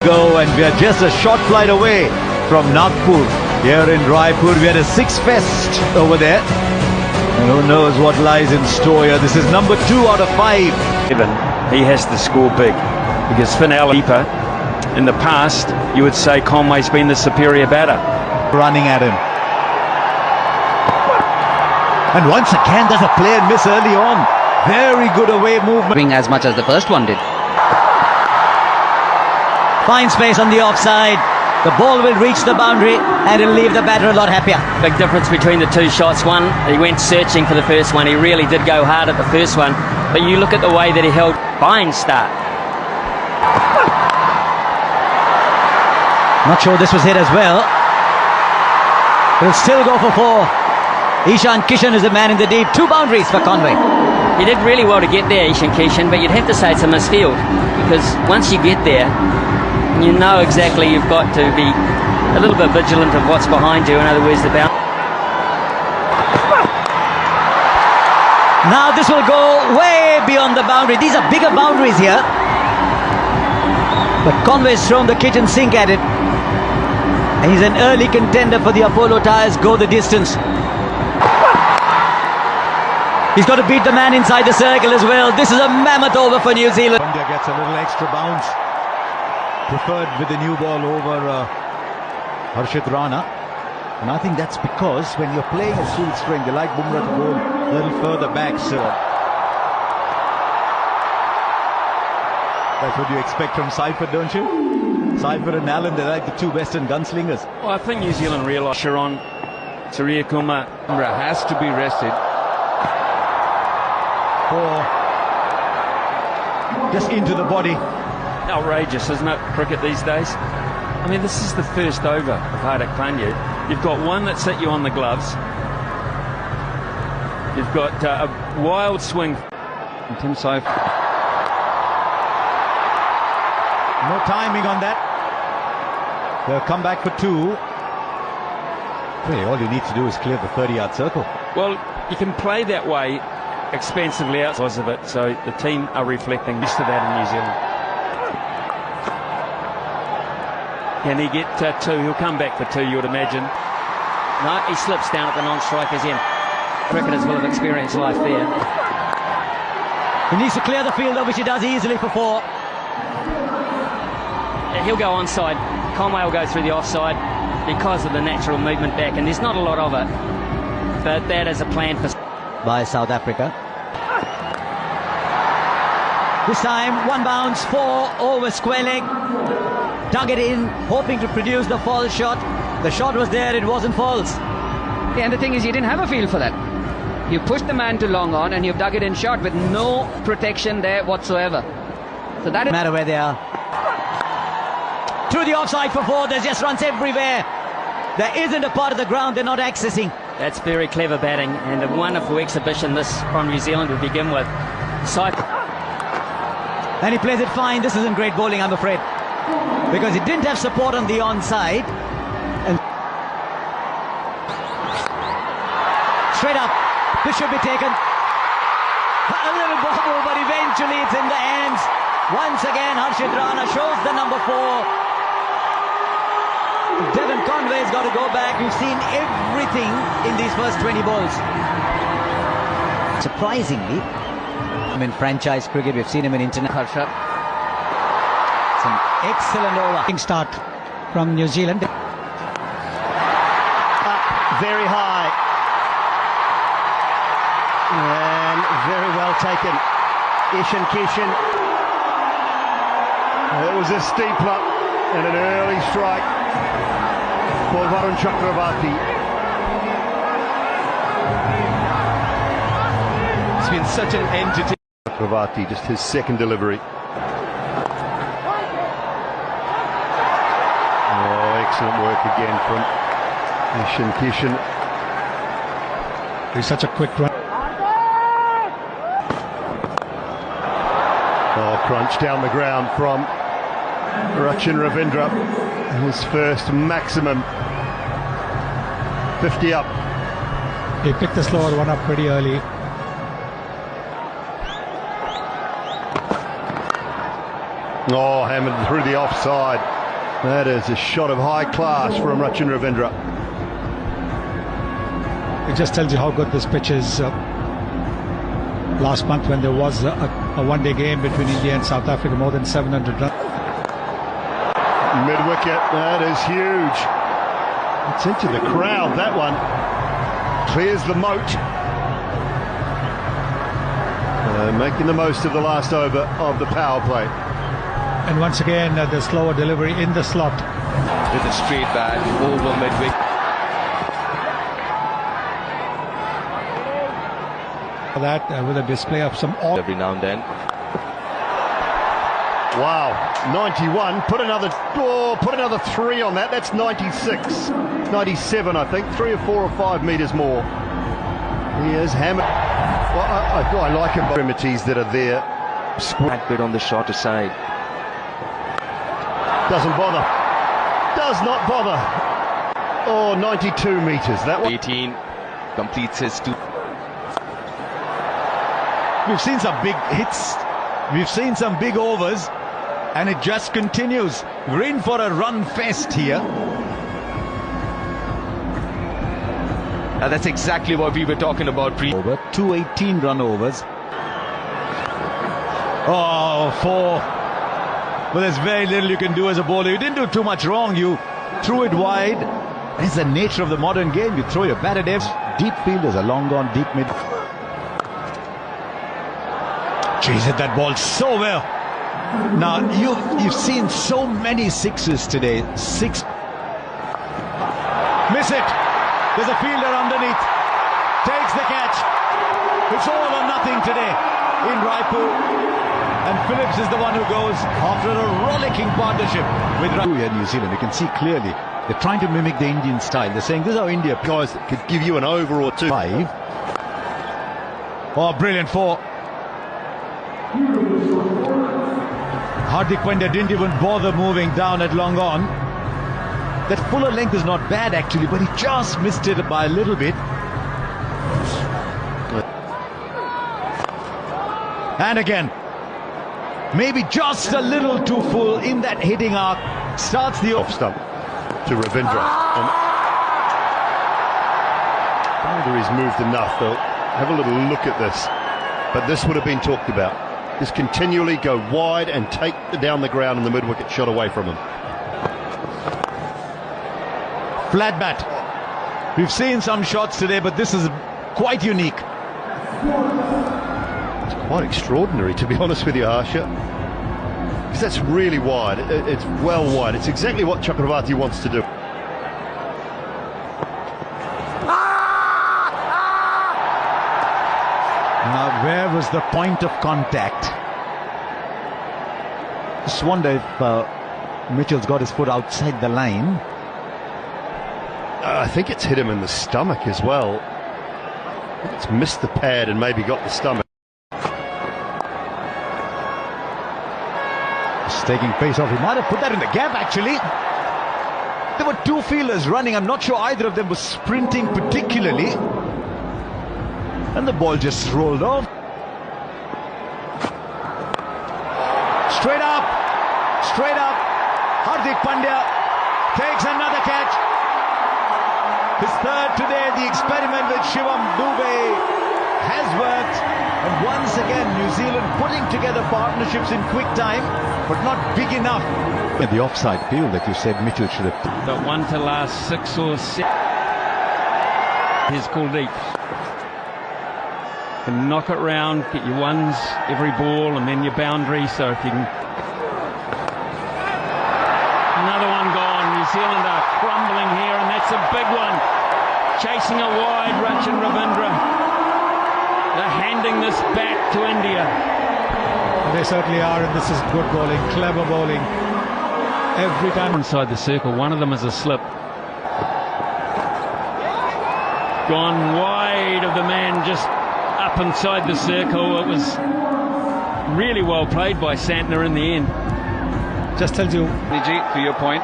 Go, and we are just a short flight away from Nagpur. Here in Raipur, we had a six fest over there. And who knows what lies in store here. This is number 2 out of 5. He has to score big because Finn Keeper, in the past, you would say Conway's been the superior batter. Running at him. And once again, there's a play and miss early on. Very good away movement. As much as the first one did. Fine space on the offside. The ball will reach the boundary and it'll leave the batter a lot happier. Big difference between the two shots. One, he went searching for the first one. He really did go hard at the first one. But you look at the way that he held. Fine start. Not sure this was hit as well. He'll still go for 4. Ishan Kishan is the man in the deep. 2 boundaries for Conway. He did really well to get there, Ishan Kishan, but you'd have to say it's a misfield. Because once you get there, you know exactly you've got to be a little bit vigilant of what's behind you. In other words, the boundary. Now this will go way beyond the boundary. These are bigger boundaries here. But Conway's thrown the kitchen sink at it. And he's an early contender for the Apollo Tyres go the distance. He's got to beat the man inside the circle as well. This is a mammoth over for New Zealand. India gets a little extra bounce. Preferred with the new ball over Harshit Rana. And I think that's because when you're playing a full string, you like Bumrah to go a little further back. So that's what you expect from Seifert, don't you? Seifert and Allen, they're like the 2 western gunslingers. Well, I think New Zealand realised Sharon, Surya Kumar has to be rested. Or just into the body. Outrageous, isn't it, cricket these days? I mean, this is the first over of Hardik Pandya. You've got one that's hit you on the gloves. You've got a wild swing from Tim Seifert. No timing on that. They'll come back for 2. Really, all you need to do is clear the 30-yard circle. Well, you can play that way expensively outside of it, so the team are reflecting used to that in New Zealand. Can he get 2? He'll come back for 2, you would imagine. No, he slips down at the non-strikers end. Cricketers will have experienced life there. He needs to clear the field, which he does easily for 4. He'll go onside. Conway will go through the offside because of the natural movement back, and there's not a lot of it. But that is a plan for by South Africa. This time, 1 bounce, 4 over square leg. Dug it in, hoping to produce the false shot. The shot was there, it wasn't false. And the thing is, you didn't have a feel for that. You pushed the man to long on and you've dug it in short with no protection there whatsoever. So that No matter where they are. Through the offside for 4, there's just runs everywhere. There isn't a part of the ground they're not accessing. That's very clever batting and a wonderful exhibition this from New Zealand to begin with. And he plays it fine. This isn't great bowling, I'm afraid, because he didn't have support on the onside. And straight up, this should be taken. A little bobble, but eventually it's in the hands. Once again, Harshit Rana shows the number 4. Devon Conway's got to go back. We've seen everything in these first 20 balls. Surprisingly, in franchise cricket, we've seen him in international. It's an excellent over. Start from New Zealand. Up very high. And very well taken. Ishan Kishan. It was a steepler and an early strike for Varun Chakravarti. It's been such an entity. Chakravarti, just his second delivery. Oh, excellent work again from Ishan Kishan. He's such a quick run. Oh, crunch down the ground from Rachin Ravindra. His first maximum 50 up. He picked the slower one up pretty early. Oh, hammered through the offside. That is a shot of high class from Rachin Ravindra. It just tells you how good this pitch is. Last month when there was a one-day game between India and South Africa, more than 700 runs. Mid-wicket, that is huge. It's into the crowd, that one. Clears the moat. Making the most of the last over of the power play. And once again, the slower delivery in the slot. With a straight bat over mid-wicket. That with a display of some Every now and then. Wow, 91. Put another 3 on that. That's 96, 97, I think. 3 or 4 or 5 metres more. He is hammered. Well, I like him. Extremities that are there. Quite bit on the shorter side. Doesn't bother. Does not bother. Oh, 92 metres. That one. 18 completes his 2. We've seen some big hits. We've seen some big overs. And it just continues. We're in for a run fest here. That's exactly what we were talking about. Over 218 run overs. Oh, 4. But there's very little you can do as a bowler. You didn't do too much wrong. You threw it wide. It's the nature of the modern game. You throw your bat at deep fielders, a long gone, deep mid. Jeez, hit that ball so well. Now, you've seen so many sixes today. 6. Miss it. There's a fielder underneath. Takes the catch. It's all or nothing today in Raipur. And Phillips is the one who goes after a rollicking partnership with New Zealand. You can see clearly they're trying to mimic the Indian style. They're saying this is how India Guys that could give you an over or 2. 5. Oh, brilliant 4. Hardik Pandya didn't even bother moving down at long on. That fuller length is not bad actually, but he just missed it by a little bit. And again, maybe just a little too full in that hitting arc. Starts the Off stump to Ravindra. And whether he's moved enough, though. Have a little look at this. But this would have been talked about. Just continually go wide and take down the ground and the mid-wicket shot away from him. Flat bat. We've seen some shots today, but this is quite unique. It's quite extraordinary, to be honest with you, Harsha. Because that's really wide. It's well wide. It's exactly what Chakravarti wants to do. Now, where was the point of contact? Just wonder if Mitchell's got his foot outside the line. I think it's hit him in the stomach as well. I think it's missed the pad and maybe got the stomach. Just taking pace off. He might have put that in the gap, actually. There were 2 fielders running. I'm not sure either of them was sprinting particularly. And the ball just rolled off. Straight up. Straight up. Hardik Pandya takes another catch. His 3rd today. The experiment with Shivam Dube has worked. And once again, New Zealand putting together partnerships in quick time, but not big enough. And the offside field that you said Mitchell should have. But one to last 6 or 7. Here's Kuldeep. And knock it round, get your ones every ball, and then your boundary. So if you can. Another one gone. New Zealand are crumbling here, and that's a big one. Chasing it wide, Rachin Ravindra. They're handing this back to India. They certainly are, and this is good bowling, clever bowling. Every time. Inside the circle, one of them is a slip. Gone wide of the man just up inside the circle. It was really well played by Santner in the end. Just tells you. Vijay, to your point.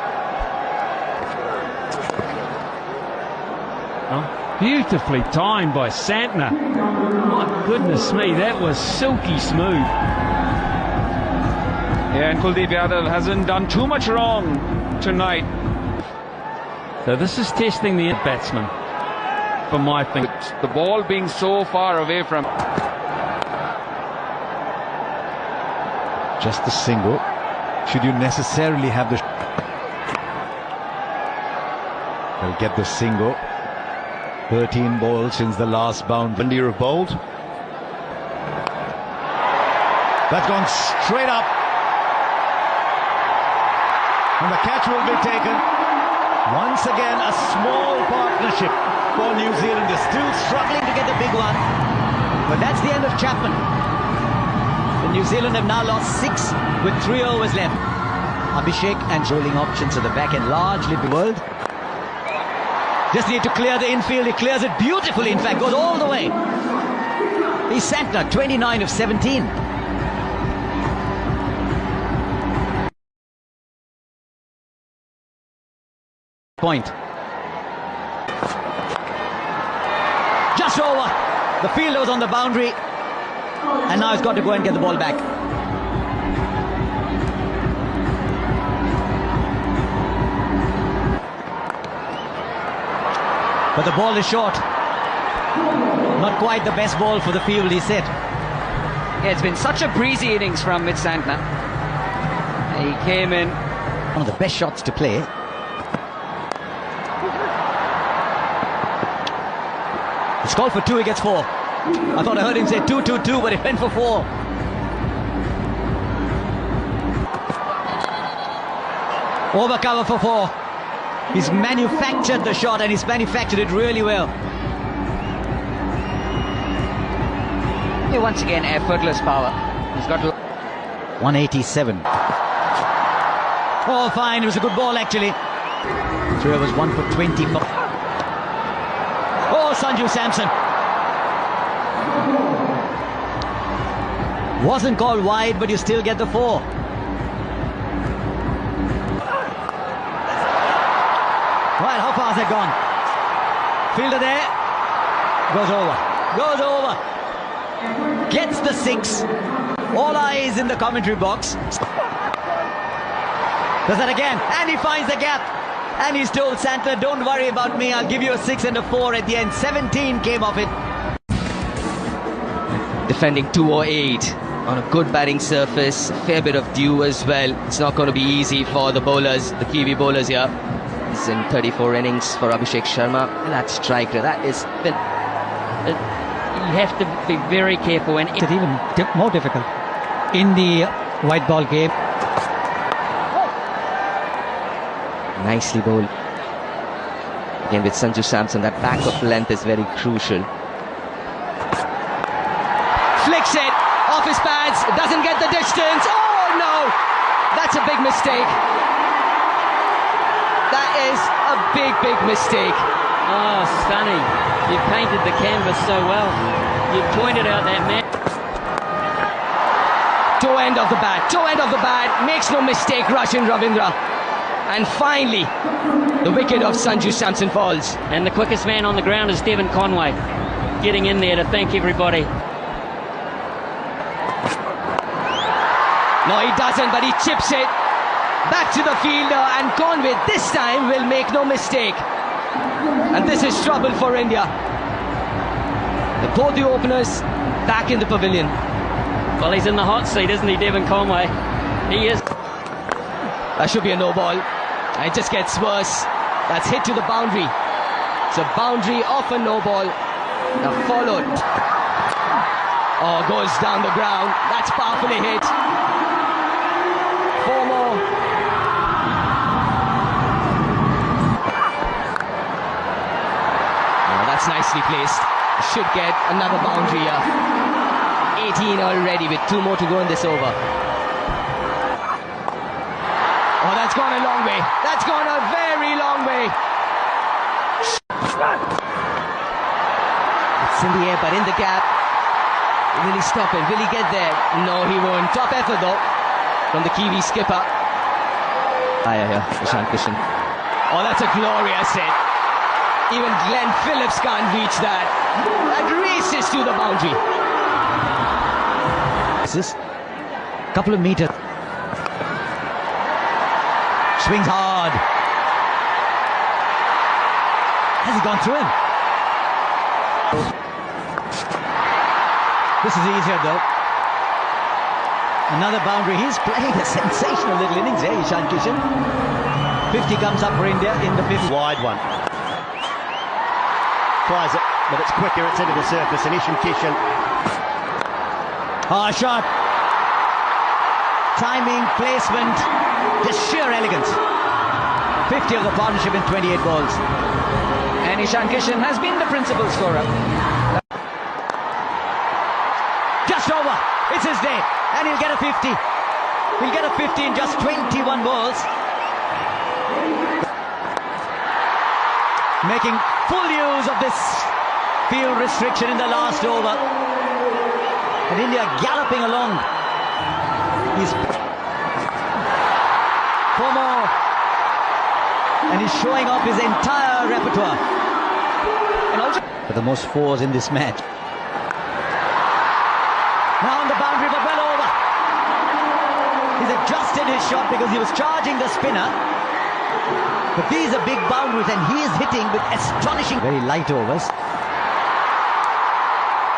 Oh, beautifully timed by Santner. My goodness me, that was silky smooth. Yeah, and Kuldeep Yadav hasn't done too much wrong tonight. So this is testing the batsman, for my thinking. The ball being so far away from... Just the single. Should you necessarily have the... They'll get the single. 13 balls since the last boundary. India have bowled. That's gone straight up. And the catch will be taken. Once again, a small partnership for New Zealand. They're still struggling to get the big one. But that's the end of Chapman. The New Zealand have now lost 6 with 3 overs left. Abhishek and bowling options at the back end largely the world. Just need to clear the infield. He clears it beautifully, in fact, goes all the way. He's Santner, 29 of 17. Point. Just over. The fielder was on the boundary. And now he's got to go and get the ball back. But the ball is short. Not quite the best ball for the field, he said. Yeah, it's been such a breezy innings from Mitch Santner. He came in. One of the best shots to play. It's called for 2, he gets 4. I thought I heard him say 2-2-2, but he went for 4. Over cover for 4. He's manufactured the shot, and he's manufactured it really well. Yeah, once again, effortless power. He's got 187. Oh, fine. It was a good ball, actually. 3 overs, 1 for 25. Oh, Sanju Samson. Wasn't called wide, but you still get the 4. Right, how far has it gone? Fielder there. Goes over. Gets the 6. All eyes in the commentary box. Does that again. And he finds the gap. And he's told Santner, don't worry about me. I'll give you a 6 and a 4 at the end. 17 came off it. Defending 208 on a good batting surface. Fair bit of dew as well. It's not going to be easy for the bowlers, the Kiwi bowlers here. It's in 34 innings for Abhishek Sharma. And that strike, that is... You have to be very careful. And It's even more difficult in the white ball game. Nicely bowled. Again with Sanju Samson, that back of length is very crucial. flicks it off his pads, doesn't get the distance. Oh no, that's a big mistake. That is a big mistake. Oh, stunning. You painted the canvas so well. You pointed out that man. Toe end of the bat, makes no mistake, Rachin Ravindra. And finally, the wicket of Sanju Samson falls. And the quickest man on the ground is Devon Conway, getting in there to thank everybody. No, he doesn't, but he chips it back to the fielder, and Conway this time will make no mistake. And this is trouble for India. Both the openers back in the pavilion. Well, he's in the hot seat, isn't he, Devon Conway? He is. That should be a no ball. And it just gets worse. That's hit to the boundary. It's a boundary off a no ball. Now followed. Oh, goes down the ground. That's powerfully hit. 4 more. Oh, that's nicely placed. Should get another boundary here. 18 already with 2 more to go in this over. Oh, that's gone a long way. That's gone a very long way. It's in the air, but in the gap. Will he stop it? Will he get there? No, he won't. Top effort, though, from the Kiwi skipper. Ishan Kishan. Oh, that's a glorious hit. Even Glenn Phillips can't reach that. That races to the boundary. This is a couple of meters. swings hard. Has he gone through him? This is easier though. Another boundary. He's playing a sensational little innings here, Ishan Kishan. 50 comes up for India in the fifth. Wide one. Tries it, but it's quicker, it's into the surface, and Ishan Kishan. Ah, shot. Timing, placement, just sheer elegance. 50 of the partnership in 28 balls. And Ishan Kishan has been the principal scorer. Just over. It's his day. And he'll get a 50. He'll get a 50 in just 21 balls. Making full use of this field restriction in the last over. And India galloping along. He's 4 more. And he's showing off his entire repertoire. And also for the most fours in this match. Now on the boundary, but well over. He's adjusted his shot because he was charging the spinner. But these are big boundaries and he is hitting with astonishing, very light overs.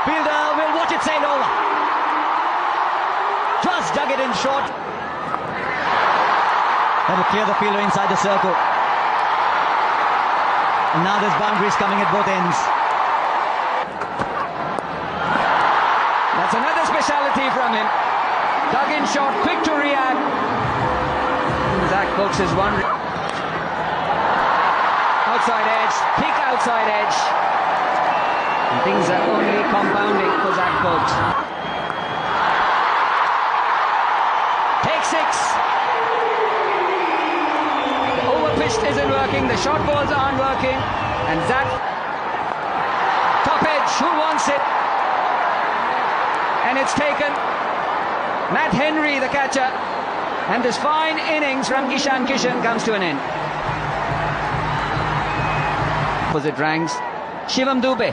Fielder will watch it sail over. Just dug it in short. That'll clear the fielder inside the circle. And now there's boundaries coming at both ends. That's another speciality from him. Dug in short, quick to react. Zach Brooks is one. Outside edge, peak outside edge. And things are only compounding for Zach Brooks. Take 6. The overpitched isn't working, the short balls aren't working. And Zach, top edge, who wants it? And it's taken. Matt Henry, the catcher. And this fine innings from Ishan Kishan comes to an end. Opposite ranks, Shivam Dube.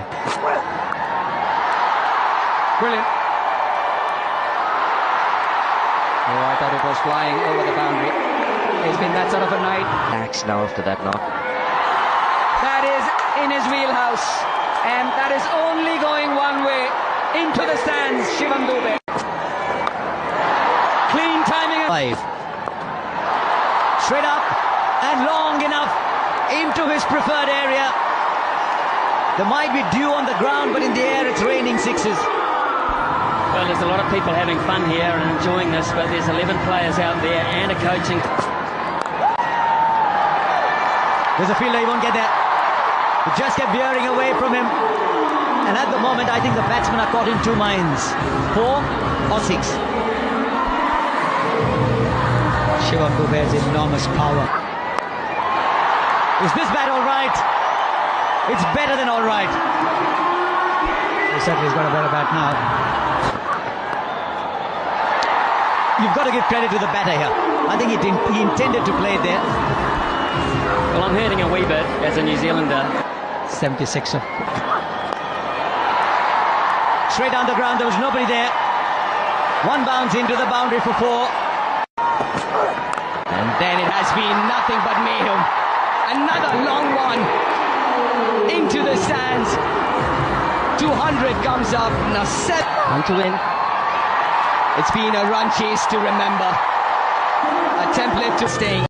Brilliant. Oh, I thought it was flying over the boundary. It's been that sort of a night. Max now after that knock. That is in his wheelhouse. And that is only going one way. Into the stands, Shivam Dube. Clean timing. 5. Straight up and long enough into his preferred area. There might be dew on the ground, but in the air it's raining 6s. Well, there's a lot of people having fun here and enjoying this, but there's 11 players out there and a coaching. There's a fielder, he won't get there. He just kept veering away from him. And at the moment, I think the batsmen are caught in 2 minds. 4 or 6. Shivam Dube has enormous power. Is this bat all right? It's better than all right. He certainly has got a better bat now. You've got to give credit to the batter here. I think he intended to play it there. Well, I'm hurting a wee bit as a New Zealander. 76er. Straight down the ground, there was nobody there. 1 bounce into the boundary for 4. And then it has been nothing but mayhem. Another long one into the stands. 200 comes up. Now 7 to win. It's been a run chase to remember. A template to staying.